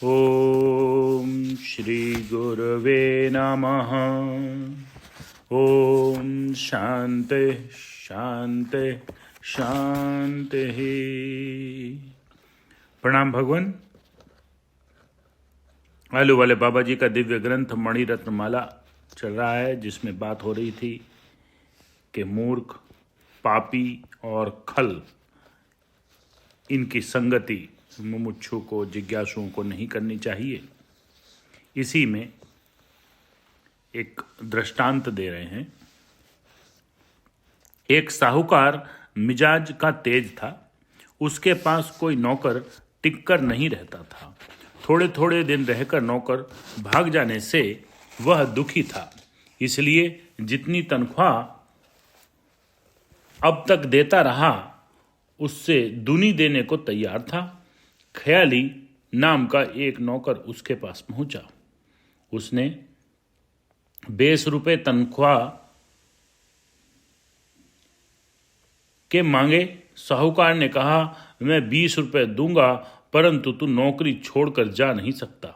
ओम श्री गुरवे नमः। ओम शांति शांति शांति। प्रणाम भगवान। आलू वाले बाबा जी का दिव्य ग्रंथ मणिरत्न माला चल रहा है, जिसमें बात हो रही थी कि मूर्ख, पापी और खल इनकी संगति मुमुक्षु को, जिज्ञासुओं को नहीं करनी चाहिए। इसी में एक दृष्टांत दे रहे हैं। एक साहूकार मिजाज का तेज था। उसके पास कोई नौकर टिककर नहीं रहता था। थोड़े थोड़े दिन रहकर नौकर भाग जाने से वह दुखी था। इसलिए जितनी तनख्वाह अब तक देता रहा, उससे दूनी देने को तैयार था। ख्याली नाम का एक नौकर उसके पास पहुंचा। उसने 20 रुपये तनख्वाह के मांगे। साहूकार ने कहा, मैं 20 रुपये दूंगा, परंतु तू नौकरी छोड़कर जा नहीं सकता।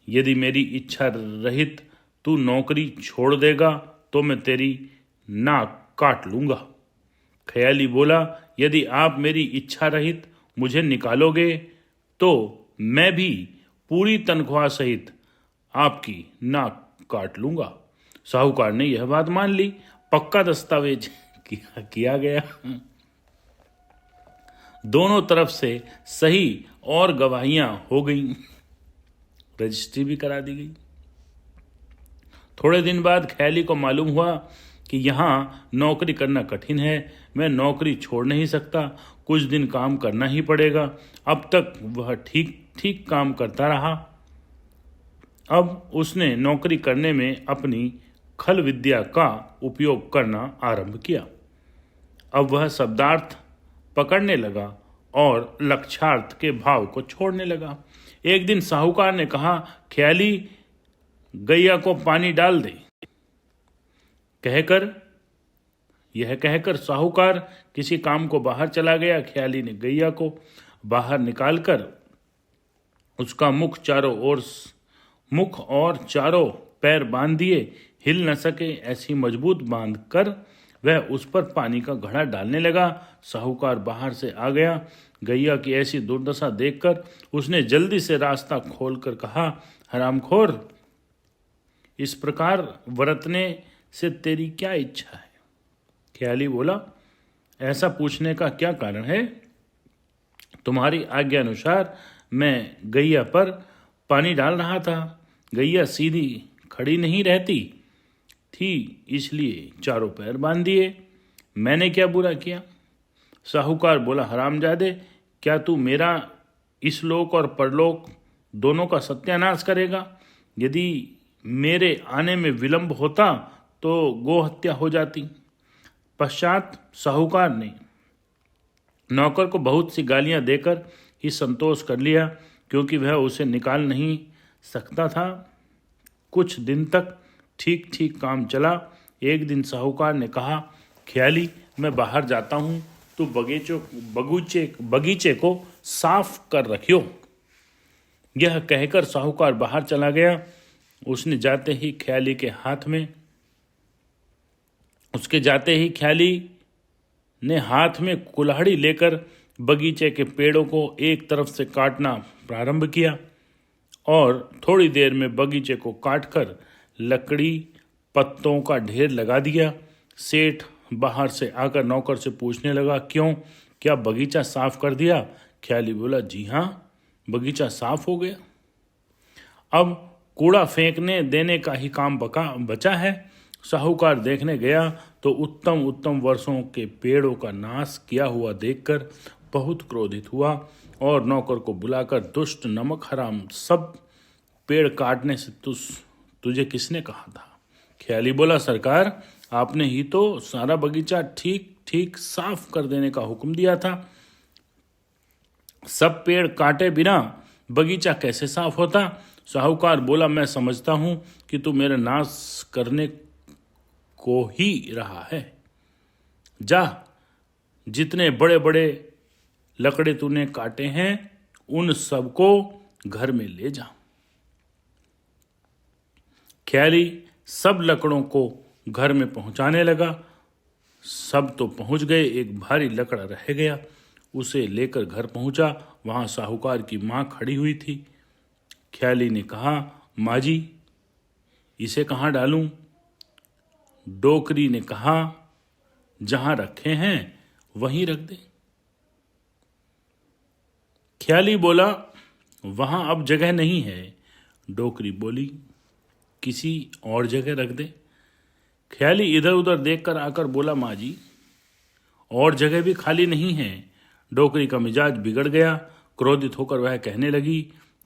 यदि मेरी इच्छा रहित तू नौकरी छोड़ देगा तो मैं तेरी नाक काट लूंगा। ख्याली बोला, यदि आप मेरी इच्छा रहित मुझे निकालोगे तो मैं भी पूरी तनख्वाह सहित आपकी नाक काट लूंगा। साहूकार ने यह बात मान ली। पक्का दस्तावेज किया गया। दोनों तरफ से सही और गवाहियां हो गईं। रजिस्ट्री भी करा दी गई। थोड़े दिन बाद ख्याली को मालूम हुआ कि यहाँ नौकरी करना कठिन है। मैं नौकरी छोड़ नहीं सकता, कुछ दिन काम करना ही पड़ेगा। अब तक वह ठीक ठीक काम करता रहा। अब उसने नौकरी करने में अपनी खल विद्या का उपयोग करना आरंभ किया। अब वह शब्दार्थ पकड़ने लगा और लक्ष्यार्थ के भाव को छोड़ने लगा। एक दिन साहूकार ने कहा, ख्याली गैया को पानी डाल दे। यह कहकर साहूकार किसी काम को बाहर चला गया। ख्याली ने गैया को बाहर निकालकर उसका मुख और चारों पैर बांध दिए। हिल न सके ऐसी मजबूत बांध कर वह उस पर पानी का घड़ा डालने लगा। साहूकार बाहर से आ गया। गैया की ऐसी दुर्दशा देखकर उसने जल्दी से रास्ता खोलकर कहा, हरामखोर, इस प्रकार बरतने से तेरी क्या इच्छा है? ख्याली बोला, ऐसा पूछने का क्या कारण है? तुम्हारी आज्ञा अनुसार मैं गैया पर पानी डाल रहा था। गैया सीधी खड़ी नहीं रहती थी, इसलिए चारों पैर बांध दिए। मैंने क्या बुरा किया? साहूकार बोला, हरामजादे, क्या तू मेरा इस लोक और परलोक दोनों का सत्यानाश करेगा? यदि मेरे आने में विलंब होता तो गोहत्या हो जाती। पश्चात साहूकार ने नौकर को बहुत सी गालियां देकर ही संतोष कर लिया, क्योंकि वह उसे निकाल नहीं सकता था। कुछ दिन तक ठीक ठीक काम चला। एक दिन साहूकार ने कहा, ख्याली, मैं बाहर जाता हूँ, तू बगीचे को साफ कर रखियो। यह कहकर साहूकार बाहर चला गया। उसके जाते ही ख्याली ने हाथ में कुल्हाड़ी लेकर बगीचे के पेड़ों को एक तरफ से काटना प्रारंभ किया और थोड़ी देर में बगीचे को काटकर लकड़ी पत्तों का ढेर लगा दिया। सेठ बाहर से आकर नौकर से पूछने लगा, क्यों, क्या बगीचा साफ कर दिया? ख्याली बोला, जी हाँ, बगीचा साफ हो गया। अब कूड़ा फेंकने देने का ही काम बचा है। साहूकार देखने गया तो उत्तम उत्तम वर्षों के पेड़ों का नाश किया हुआ देखकर बहुत क्रोधित हुआ और नौकर को बुलाकर, दुष्ट, नमक हराम, सब पेड़ काटने से तुझे किसने कहा था? ख्याली बोला, सरकार, आपने ही तो सारा बगीचा ठीक ठीक साफ कर देने का हुक्म दिया था। सब पेड़ काटे बिना बगीचा कैसे साफ होता? साहूकार बोला, मैं समझता हूं कि तू मेरा नाश करने को ही रहा है। जा, जितने बड़े बड़े लकड़े तूने काटे हैं उन सबको घर में ले जा। ख्याली सब लकड़ों को घर में पहुंचाने लगा। सब तो पहुंच गए, एक भारी लकड़ा रह गया। उसे लेकर घर पहुंचा। वहां साहूकार की मां खड़ी हुई थी। ख्याली ने कहा, माँ जी, इसे कहाँ डालूं? डोकरी ने कहा, जहां रखे हैं वहीं रख दे। ख्याली बोला, वहां अब जगह नहीं है। डोकरी बोली, किसी और जगह रख दे। ख्याली इधर उधर देखकर आकर बोला, माँ जी, और जगह भी खाली नहीं है। डोकरी का मिजाज बिगड़ गया। क्रोधित होकर वह कहने लगी,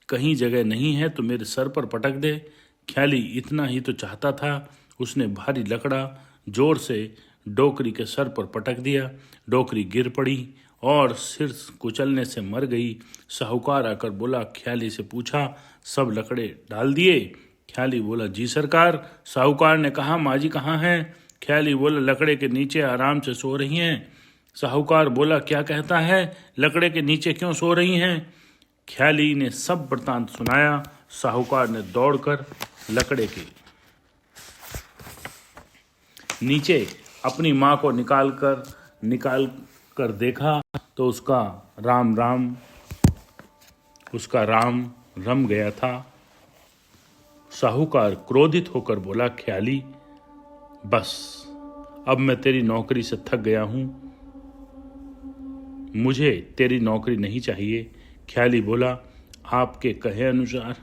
कहीं जगह नहीं है तो मेरे सर पर पटक दे। ख्याली इतना ही तो चाहता था। उसने भारी लकड़ा जोर से डोकरी के सर पर पटक दिया। डोकरी गिर पड़ी और सिर कुचलने से मर गई। साहूकार आकर बोला, ख्याली से पूछा, सब लकड़े डाल दिए? ख्याली बोला, जी सरकार। साहूकार ने कहा, माँ जी कहाँ हैं? ख्याली बोला, लकड़े के नीचे आराम से सो रही हैं। साहूकार बोला, क्या कहता है? लकड़े के नीचे क्यों सो रही हैं? ख्याली ने सब वृतांत सुनाया। साहूकार ने दौड़कर लकड़े के नीचे अपनी माँ को निकाल कर देखा तो उसका राम रम गया था। साहूकार क्रोधित होकर बोला, ख्याली, बस अब मैं तेरी नौकरी से थक गया हूं, मुझे तेरी नौकरी नहीं चाहिए। ख्याली बोला, आपके कहे अनुसार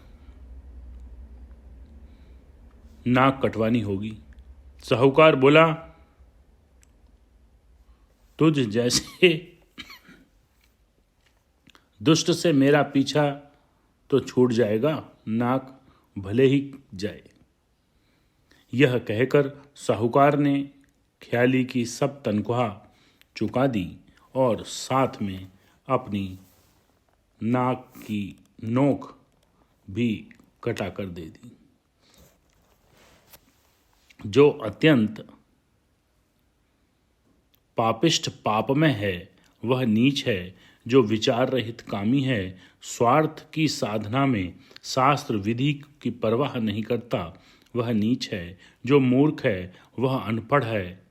नाक कटवानी होगी। साहूकार बोला, तुझ जैसे दुष्ट से मेरा पीछा तो छूट जाएगा, नाक भले ही जाए। यह कहकर साहूकार ने ख्याली की सब तनख्वाह चुका दी और साथ में अपनी नाक की नोक भी कटा कर दे दी। जो अत्यंत पापिष्ट पाप में है वह नीच है। जो विचार रहित कामी है, स्वार्थ की साधना में शास्त्र विधि की परवाह नहीं करता, वह नीच है। जो मूर्ख है वह अनपढ़ है,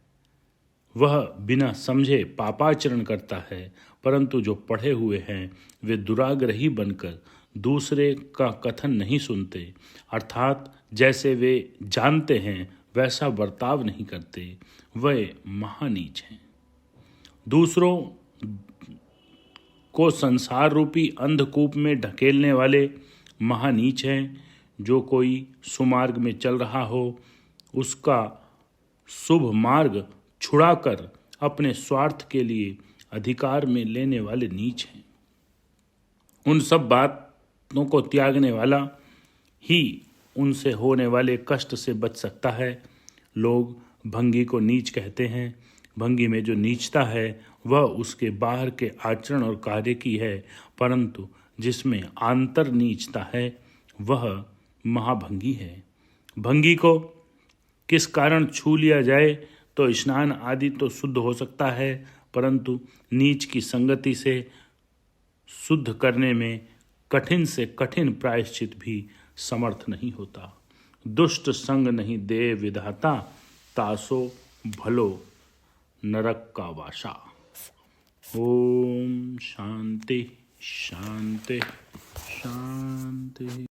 वह बिना समझे पापाचरण करता है। परंतु जो पढ़े हुए हैं वे दुराग्रही बनकर दूसरे का कथन नहीं सुनते, अर्थात जैसे वे जानते हैं वैसा बर्ताव नहीं करते, वे महानीच हैं। दूसरों को संसार रूपी अंधकूप में ढकेलने वाले महानीच हैं। जो कोई सुमार्ग में चल रहा हो उसका शुभ मार्ग छुड़ाकर अपने स्वार्थ के लिए अधिकार में लेने वाले नीच हैं। उन सब बातों को त्यागने वाला ही उनसे होने वाले कष्ट से बच सकता है। लोग भंगी को नीच कहते हैं। भंगी में जो नीचता है वह उसके बाहर के आचरण और कार्य की है, परंतु जिसमें आंतर नीचता है वह महाभंगी है। भंगी को किस कारण छू लिया जाए तो स्नान आदि तो शुद्ध हो सकता है, परंतु नीच की संगति से शुद्ध करने में कठिन से कठिन प्रायश्चित भी समर्थ नहीं होता। दुष्ट संग नहीं दे विधाता, तासो भलो नरक का वासा। ओम शांति शांति शांति।